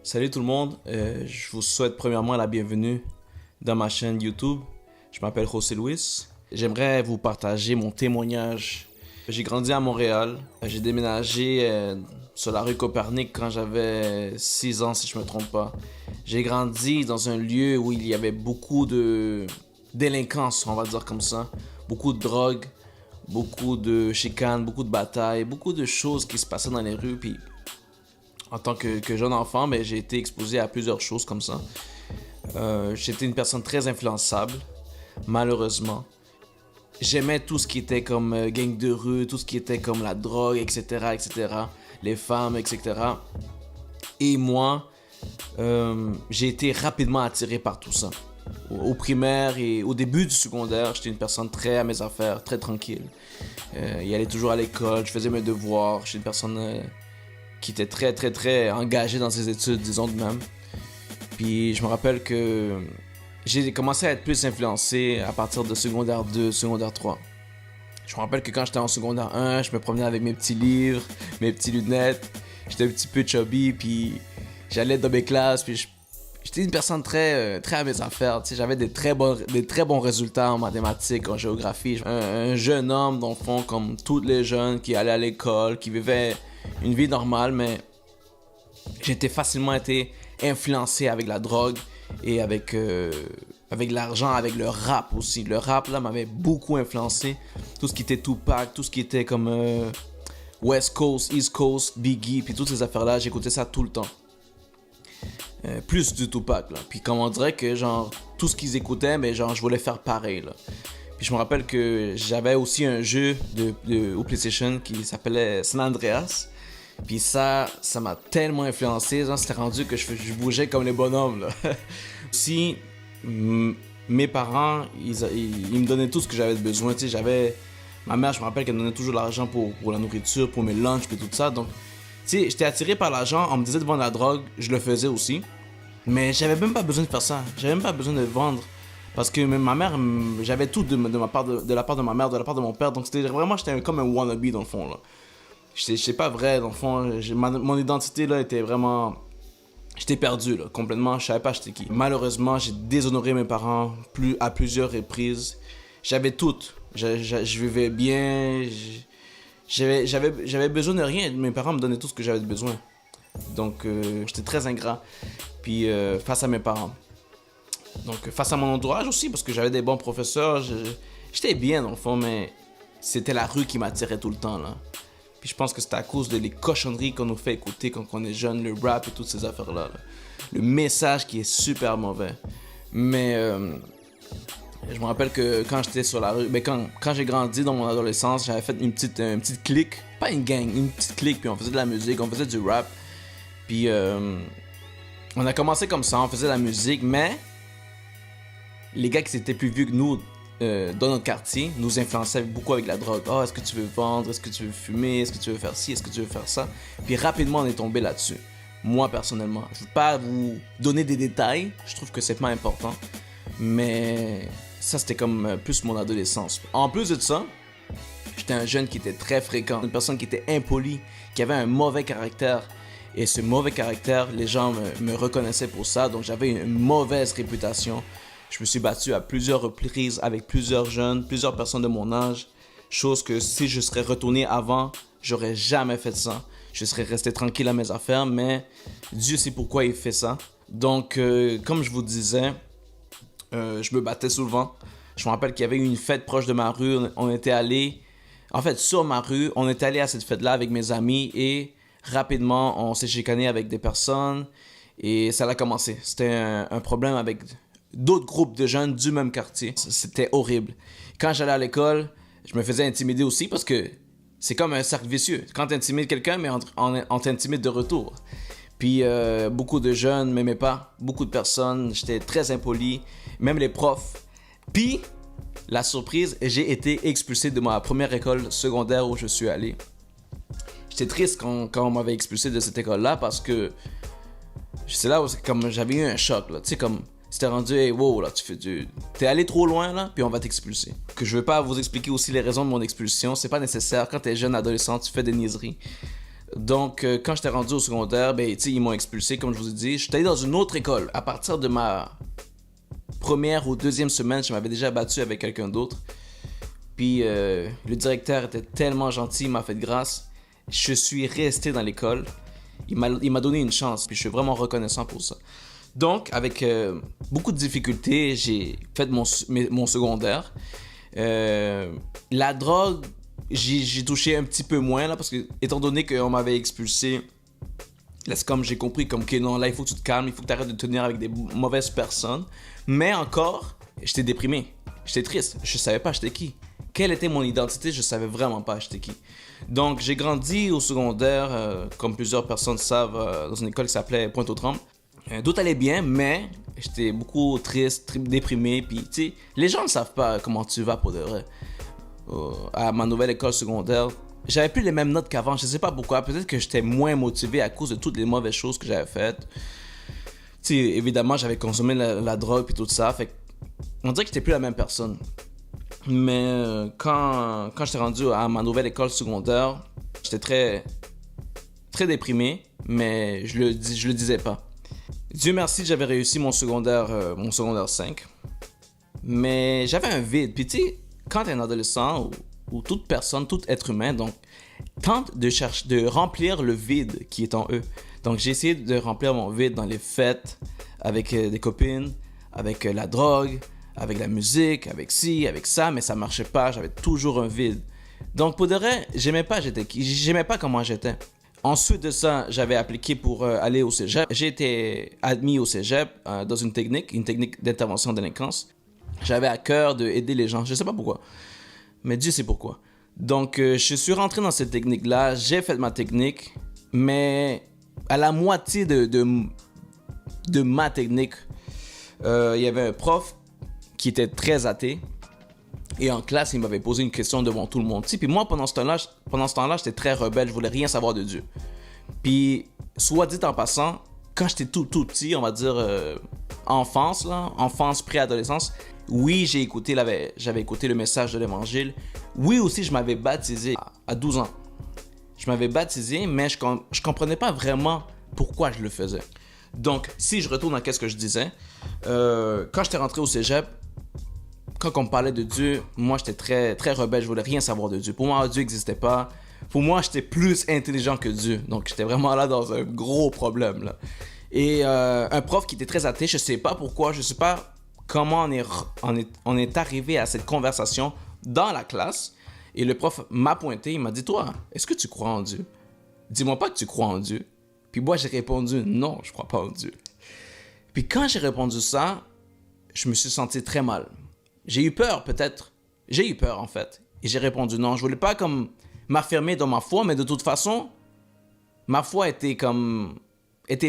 Salut tout le monde, je vous souhaite premièrement la bienvenue dans ma chaîne YouTube. Je m'appelle José Luis. J'aimerais vous partager mon témoignage. J'ai grandi à Montréal. J'ai déménagé sur la rue Copernic quand j'avais 6 ans si je me trompe pas. J'ai grandi dans un lieu où il y avait beaucoup de délinquance, on va dire comme ça. Beaucoup de drogue, beaucoup de chicanes, beaucoup de batailles, beaucoup de choses qui se passaient dans les rues. Puis en tant que jeune enfant, ben, j'ai été exposé à plusieurs choses comme ça. J'étais une personne très influençable, malheureusement. J'aimais tout ce qui était comme gang de rue, tout ce qui était comme la drogue, etc., etc., les femmes, etc. Et moi, j'ai été rapidement attiré par tout ça. Au primaire et au début du secondaire, j'étais une personne très à mes affaires, très tranquille. Y allais toujours à l'école, je faisais mes devoirs, j'étais une personne qui était très engagée dans ses études, disons de même. Puis je me rappelle que j'ai commencé à être plus influencé à partir de secondaire 2, secondaire 3. Je me rappelle que quand j'étais en secondaire 1, je me promenais avec mes petits livres, mes petites lunettes. J'étais un petit peu chubby, puis j'allais dans mes classes, puis j'étais une personne très à mes affaires. Tu sais, j'avais des très bons résultats en mathématiques, en géographie. Un jeune homme, dans le fond, comme tous les jeunes qui allaient à l'école, qui vivaient une vie normale, mais j'étais facilement été influencé avec la drogue et avec l'argent, avec le rap aussi. Le rap, là, m'avait beaucoup influencé. Tout ce qui était Tupac, tout ce qui était comme West Coast, East Coast, Biggie, puis toutes ces affaires-là, j'écoutais ça tout le temps. Plus du Tupac, là. Puis comme on dirait que, genre, tout ce qu'ils écoutaient, mais genre, je voulais faire pareil, là. Puis je me rappelle que j'avais aussi un jeu au PlayStation qui s'appelait San Andreas. Puis ça m'a tellement influencé, genre, c'était rendu que je bougeais comme les bonhommes, là. Si mes parents, ils me donnaient tout ce que j'avais besoin, tu sais, ma mère, je me rappelle qu'elle me donnait toujours de l'argent pour la nourriture, pour mes lunchs, et tout ça, donc, tu sais, j'étais attiré par l'argent, on me disait de vendre la drogue, je le faisais aussi, mais j'avais même pas besoin de faire ça, j'avais même pas besoin de vendre, parce que même ma mère, j'avais tout de la part de ma mère, de la part de mon père, donc j'étais comme un wannabe dans le fond, là. J'étais pas vrai, dans le fond, mon identité, là, était vraiment... J'étais perdu, là, complètement, je savais pas j'étais qui. Malheureusement, j'ai déshonoré mes parents à plusieurs reprises. J'avais tout. Je vivais bien, j'avais besoin de rien. Mes parents me donnaient tout ce que j'avais besoin. Donc, j'étais très ingrat. Puis, face à mes parents. Donc, face à mon entourage aussi, parce que j'avais des bons professeurs. J'étais bien, dans le fond, mais c'était la rue qui m'attirait tout le temps, là. Puis je pense que c'est à cause de les cochonneries qu'on nous fait écouter quand on est jeune, le rap et toutes ces affaires-là. Là. Le message qui est super mauvais. Mais je me rappelle que quand j'étais sur la rue, quand j'ai grandi dans mon adolescence, j'avais fait une petite clique, pas une gang, une petite clique, puis on faisait de la musique, on faisait du rap. Puis on a commencé comme ça, on faisait de la musique, mais les gars qui étaient plus vieux que nous, dans notre quartier, nous influençaient beaucoup avec la drogue. Oh, est-ce que tu veux vendre? Est-ce que tu veux fumer? Est-ce que tu veux faire ci? Est-ce que tu veux faire ça? Puis rapidement, on est tombé là-dessus. Moi, personnellement. Je veux pas vous donner des détails. Je trouve que c'est pas important. Mais ça, c'était comme plus mon adolescence. En plus de ça, j'étais un jeune qui était très fréquent. Une personne qui était impolie, qui avait un mauvais caractère. Et ce mauvais caractère, les gens me reconnaissaient pour ça. Donc, j'avais une mauvaise réputation. Je me suis battu à plusieurs reprises avec plusieurs jeunes, plusieurs personnes de mon âge. Chose que si je serais retourné avant, j'aurais jamais fait ça. Je serais resté tranquille à mes affaires, mais Dieu sait pourquoi il fait ça. Donc, comme je vous disais, je me battais souvent. Je me rappelle qu'il y avait eu une fête proche de ma rue. On était allé, en fait, sur ma rue, on était allé à cette fête-là avec mes amis et rapidement, on s'est chicané avec des personnes et ça a commencé. C'était un problème avec d'autres groupes de jeunes du même quartier. C'était horrible. Quand j'allais à l'école, je me faisais intimider aussi parce que c'est comme un cercle vicieux. Quand tu intimides quelqu'un, mais on t'intimide de retour. Puis beaucoup de jeunes m'aimaient pas, beaucoup de personnes, j'étais très impoli, même les profs. Puis, la surprise, j'ai été expulsé de ma première école secondaire où je suis allé. J'étais triste quand on m'avait expulsé de cette école-là parce que c'est là où comme j'avais eu un choc, là. Tu sais, comme c'était rendu, hey, wow, là, t'es allé trop loin, là, puis on va t'expulser. Que je veux pas vous expliquer aussi les raisons de mon expulsion, c'est pas nécessaire. Quand t'es jeune adolescent, tu fais des niaiseries. Donc, quand j'étais rendu au secondaire, ben, ils m'ont expulsé, comme je vous ai dit. J'étais allé dans une autre école. À partir de ma première ou deuxième semaine, je m'avais déjà battu avec quelqu'un d'autre. Puis, le directeur était tellement gentil, il m'a fait de grâce. Je suis resté dans l'école. Il m'a donné une chance, puis je suis vraiment reconnaissant pour ça. Donc, avec beaucoup de difficultés, j'ai fait mon secondaire. La drogue, j'ai touché un petit peu moins, là, parce que, étant donné qu'on m'avait expulsé, là, c'est comme j'ai compris, comme que non, là, il faut que tu te calmes, il faut que tu arrêtes de tenir avec des mauvaises personnes. Mais encore, j'étais déprimé, j'étais triste, je savais pas j'étais qui. Quelle était mon identité, je savais vraiment pas j'étais qui. Donc, j'ai grandi au secondaire, comme plusieurs personnes savent, dans une école qui s'appelait Pointe-aux-Trembles. Tout allait bien, mais j'étais beaucoup triste, déprimé. Puis, tu sais, les gens ne savent pas comment tu vas pour de vrai. À ma nouvelle école secondaire, j'avais plus les mêmes notes qu'avant. Je sais pas pourquoi. Peut-être que j'étais moins motivé à cause de toutes les mauvaises choses que j'avais faites. Tu sais, évidemment, j'avais consommé la drogue et tout ça. Fait on dirait que j'étais plus la même personne. Mais quand j'étais rendu à ma nouvelle école secondaire, j'étais très déprimé, mais je le disais pas. Dieu merci, j'avais réussi mon secondaire 5. Mais j'avais un vide. Puis tu sais, quand t'es un adolescent ou toute personne, tout être humain, donc tente de remplir le vide qui est en eux. Donc j'ai essayé de remplir mon vide dans les fêtes, avec des copines, avec la drogue, avec la musique, avec ci, avec ça, mais ça marchait pas, j'avais toujours un vide. Donc pour de vrai, j'aimais pas comment j'étais. Ensuite de ça, j'avais appliqué pour aller au cégep. J'ai été admis au cégep dans une technique d'intervention en délinquance. J'avais à cœur d'aider les gens, je sais pas pourquoi, mais Dieu sait pourquoi. Donc je suis rentré dans cette technique-là, j'ai fait ma technique, mais à la moitié de ma technique, il y avait un prof qui était très athée. Et en classe, il m'avait posé une question devant tout le monde. Puis moi, pendant ce temps-là, j'étais très rebelle. Je voulais rien savoir de Dieu. Puis, soit dit en passant, quand j'étais tout petit, on va dire enfance, préadolescence, oui, j'avais écouté le message de l'Évangile. Oui, aussi, je m'avais baptisé à 12 ans. Je m'avais baptisé, mais je comprenais pas vraiment pourquoi je le faisais. Donc, si je retourne à ce que je disais, quand j'étais rentré au cégep, quand on me parlait de Dieu, moi j'étais très rebelle, je voulais rien savoir de Dieu. Pour moi, Dieu n'existait pas. Pour moi, j'étais plus intelligent que Dieu. Donc j'étais vraiment là dans un gros problème, là. Et un prof qui était très athée, je sais pas pourquoi, je sais pas comment on est arrivé à cette conversation dans la classe. Et le prof m'a pointé, il m'a dit, toi, est-ce que tu crois en Dieu? Dis-moi pas que tu crois en Dieu. Puis moi, j'ai répondu, non, je crois pas en Dieu. Puis quand j'ai répondu ça, je me suis senti très mal. J'ai eu peur, peut-être. J'ai eu peur, en fait. Et j'ai répondu non. Je voulais pas comme m'affirmer dans ma foi, mais de toute façon, ma foi était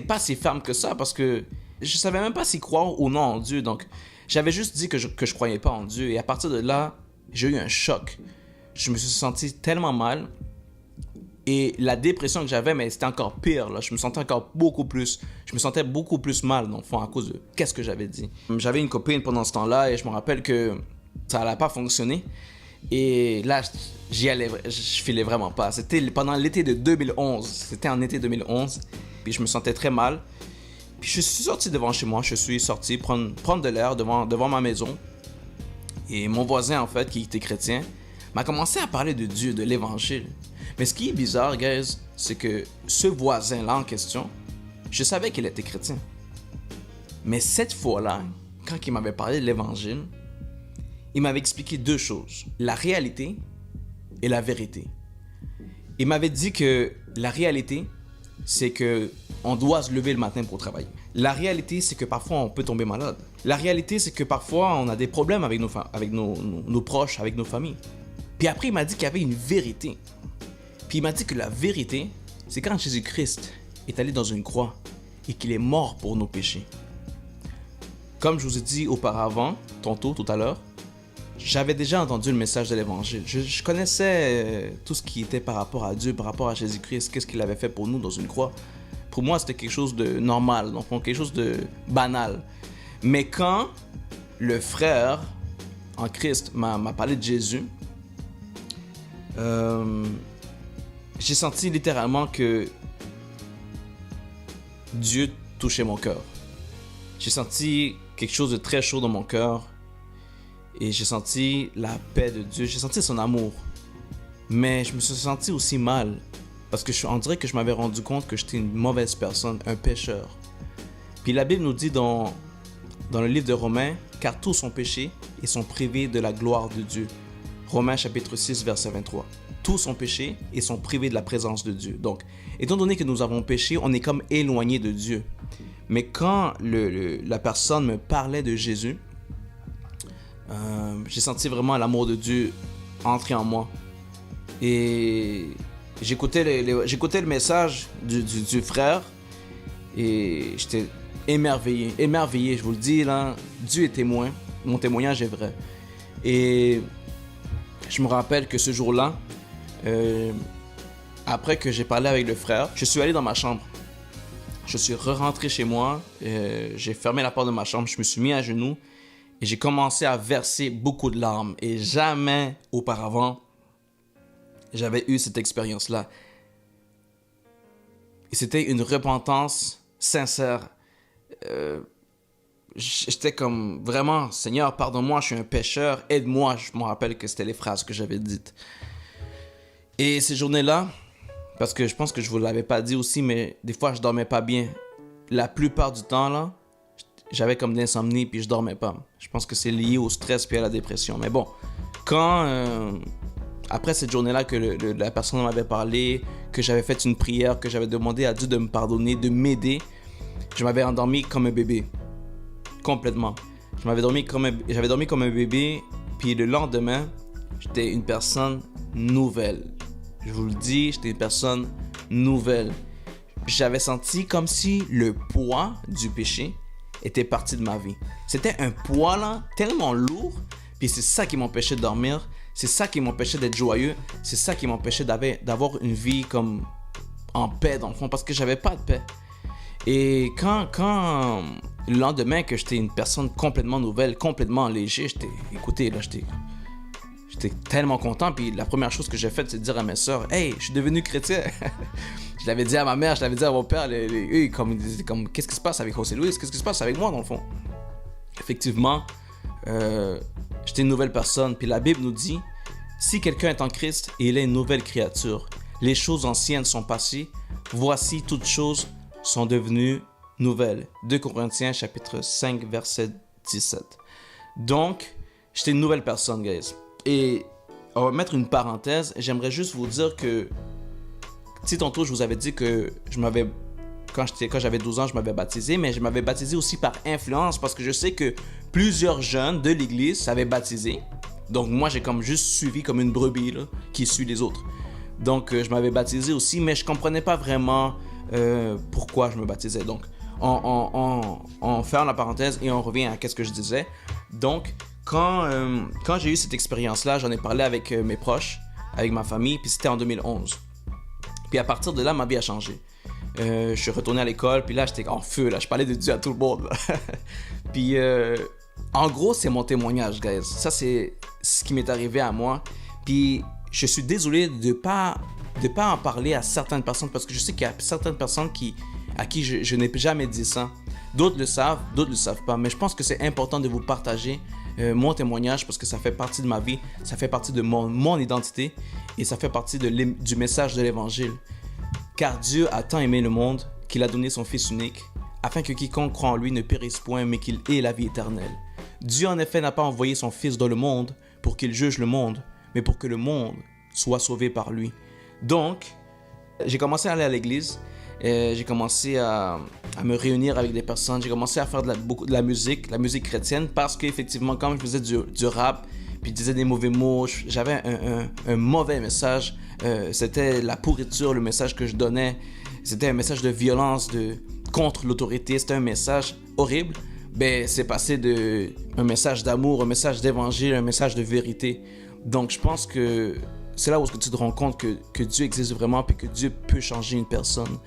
pas si ferme que ça parce que je savais même pas si croire ou non en Dieu. Donc, j'avais juste dit que je croyais pas en Dieu. Et à partir de là, j'ai eu un choc. Je me suis senti tellement mal. Et la dépression que j'avais, mais c'était encore pire, là. Je me sentais beaucoup plus mal, dans le fond, à cause de qu'est-ce que j'avais dit. J'avais une copine pendant ce temps-là et je me rappelle que ça n'allait pas fonctionner. Et là, je filais vraiment pas. C'était pendant l'été de 2011. C'était en été 2011. Puis je me sentais très mal. Puis je suis sorti devant chez moi. Je suis sorti prendre de l'air devant ma maison. Et mon voisin, en fait, qui était chrétien, m'a commencé à parler de Dieu, de l'Évangile. Mais ce qui est bizarre, guys, c'est que ce voisin-là en question, je savais qu'il était chrétien. Mais cette fois-là, quand il m'avait parlé de l'Évangile, il m'avait expliqué deux choses. La réalité et la vérité. Il m'avait dit que la réalité, c'est que on doit se lever le matin pour travailler. La réalité, c'est que parfois on peut tomber malade. La réalité, c'est que parfois on a des problèmes avec nos proches, avec nos familles. Puis après, il m'a dit qu'il y avait une vérité. Puis il m'a dit que la vérité, c'est quand Jésus-Christ est allé dans une croix et qu'il est mort pour nos péchés. Comme je vous ai dit auparavant, tout à l'heure, j'avais déjà entendu le message de l'Évangile. Je connaissais tout ce qui était par rapport à Dieu, par rapport à Jésus-Christ, qu'est-ce qu'il avait fait pour nous dans une croix. Pour moi, c'était quelque chose de normal, donc quelque chose de banal. Mais quand le frère en Christ m'a parlé de Jésus, j'ai senti littéralement que Dieu touchait mon cœur. J'ai senti quelque chose de très chaud dans mon cœur et j'ai senti la paix de Dieu, j'ai senti son amour. Mais je me suis senti aussi mal parce que on dirait que je m'avais rendu compte que j'étais une mauvaise personne, un pécheur. Puis la Bible nous dit dans le livre de Romains, car tous ont péché et sont privés de la gloire de Dieu. Romains chapitre 6 verset 23. Tous ont péché et sont privés de la présence de Dieu. Donc, étant donné que nous avons péché, on est comme éloigné de Dieu. Mais quand la personne me parlait de Jésus, j'ai senti vraiment l'amour de Dieu entrer en moi. Et j'écoutais le message du frère et j'étais émerveillé, je vous le dis là, Dieu est témoin, mon témoignage est vrai. Et je me rappelle que ce jour-là, après que j'ai parlé avec le frère, je suis allé dans ma chambre. Je suis rentré chez moi, j'ai fermé la porte de ma chambre, je me suis mis à genoux et j'ai commencé à verser beaucoup de larmes. Et jamais auparavant, j'avais eu cette expérience-là. Et c'était une repentance sincère. J'étais comme vraiment, Seigneur, pardonne-moi, je suis un pécheur, aide-moi. Je me rappelle que c'était les phrases que j'avais dites. Et ces journées-là, parce que je pense que je vous l'avais pas dit aussi, mais des fois je dormais pas bien. La plupart du temps là, j'avais comme de l'insomnie puis je dormais pas. Je pense que c'est lié au stress puis à la dépression. Mais bon, quand après cette journée-là que la personne m'avait parlé, que j'avais fait une prière, que j'avais demandé à Dieu de me pardonner, de m'aider, je m'avais endormi comme un bébé. Complètement. J'avais dormi comme un bébé, puis le lendemain, j'étais une personne nouvelle. Je vous le dis, j'étais une personne nouvelle. J'avais senti comme si le poids du péché était parti de ma vie. C'était un poids là, tellement lourd, puis c'est ça qui m'empêchait de dormir, c'est ça qui m'empêchait d'être joyeux, c'est ça qui m'empêchait d'avoir une vie comme en paix dans le fond, parce que j'avais pas de paix. Et quand le lendemain que j'étais une personne complètement nouvelle, complètement léger, j'étais tellement content. Puis la première chose que j'ai faite, c'est de dire à mes sœurs, « Hey, je suis devenu chrétien! » Je l'avais dit à ma mère, je l'avais dit à mon père. Eux, comme, ils disaient comme, qu'est-ce qui se passe avec José Luis? Qu'est-ce qui se passe avec moi, dans le fond? Effectivement, j'étais une nouvelle personne. Puis la Bible nous dit, si quelqu'un est en Christ, il est une nouvelle créature. Les choses anciennes sont passées. Voici, toutes choses sont devenues nouvelles. 2 Corinthiens, chapitre 5, verset 17. Donc, j'étais une nouvelle personne, guys. Et on va mettre une parenthèse. J'aimerais juste vous dire que, tantôt, je vous avais dit que quand j'avais 12 ans, je m'avais baptisé, mais je m'avais baptisé aussi par influence parce que je sais que plusieurs jeunes de l'église s'avaient baptisé. Donc, moi, j'ai comme juste suivi comme une brebis là, qui suit les autres. Donc, je m'avais baptisé aussi, mais je comprenais pas vraiment pourquoi je me baptisais. Donc, on ferme la parenthèse et on revient à ce que je disais. Donc, quand j'ai eu cette expérience-là, j'en ai parlé avec mes proches, avec ma famille, puis c'était en 2011. Puis à partir de là, ma vie a changé. Je suis retourné à l'école, puis là, j'étais en feu, là. Je parlais de Dieu à tout le monde, là. Puis, en gros, c'est mon témoignage, guys. Ça, c'est ce qui m'est arrivé à moi. Puis, je suis désolé de pas en parler à certaines personnes, parce que je sais qu'il y a certaines personnes à qui je n'ai jamais dit ça. D'autres le savent, d'autres ne le savent pas. Mais je pense que c'est important de vous partager mon témoignage parce que ça fait partie de ma vie, ça fait partie de mon identité et ça fait partie du message de l'Évangile. Car Dieu a tant aimé le monde qu'il a donné son Fils unique afin que quiconque croit en lui ne périsse point mais qu'il ait la vie éternelle. Dieu en effet n'a pas envoyé son Fils dans le monde pour qu'il juge le monde, mais pour que le monde soit sauvé par lui. Donc, j'ai commencé à aller à l'église. J'ai commencé à me réunir avec des personnes, j'ai commencé à faire beaucoup de la musique chrétienne parce qu'effectivement, quand je faisais du rap, puis je disais des mauvais mots, j'avais un mauvais message, c'était la pourriture, le message que je donnais, c'était un message de violence contre l'autorité, c'était un message horrible. Ben, c'est passé d'un message d'amour, un message d'évangile, un message de vérité. Donc, je pense que c'est là où tu te rends compte que Dieu existe vraiment et que Dieu peut changer une personne.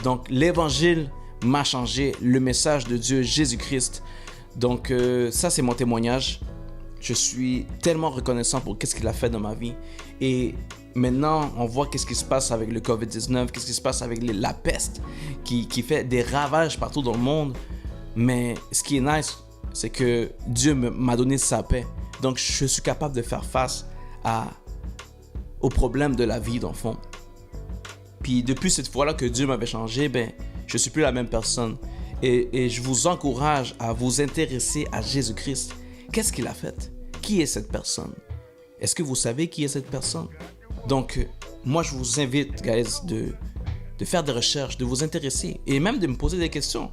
Donc, l'évangile m'a changé, le message de Dieu, Jésus-Christ. Donc, ça, c'est mon témoignage. Je suis tellement reconnaissant pour ce qu'il a fait dans ma vie. Et Maintenant, on voit qu'est-ce qui se passe avec le COVID-19, qu'est-ce qui se passe avec la peste qui fait des ravages partout dans le monde. Mais ce qui est nice, c'est que Dieu m'a donné sa paix. Donc, je suis capable de faire face aux problèmes de la vie, dans le fond. Puis, depuis cette fois-là que Dieu m'avait changé, je ne suis plus la même personne. Et je vous encourage à vous intéresser à Jésus-Christ. Qu'est-ce qu'il a fait? Qui est cette personne? Est-ce que vous savez qui est cette personne? Donc, moi, je vous invite, guys, de faire des recherches, de vous intéresser et même de me poser des questions.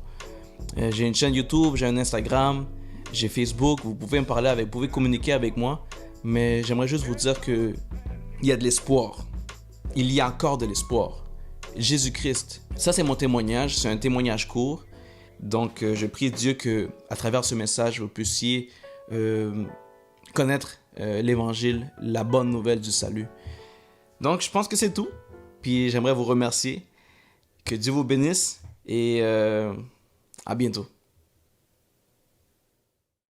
J'ai une chaîne YouTube, j'ai un Instagram, j'ai Facebook. Vous pouvez me parler vous pouvez communiquer avec moi. Mais j'aimerais juste vous dire qu'il y a de l'espoir. Il y a encore de l'espoir. Jésus-Christ, ça c'est mon témoignage, c'est un témoignage court. Donc, je prie Dieu que, à travers ce message, vous puissiez connaître l'évangile, la bonne nouvelle du salut. Donc, je pense que c'est tout. Puis, j'aimerais vous remercier. Que Dieu vous bénisse et à bientôt.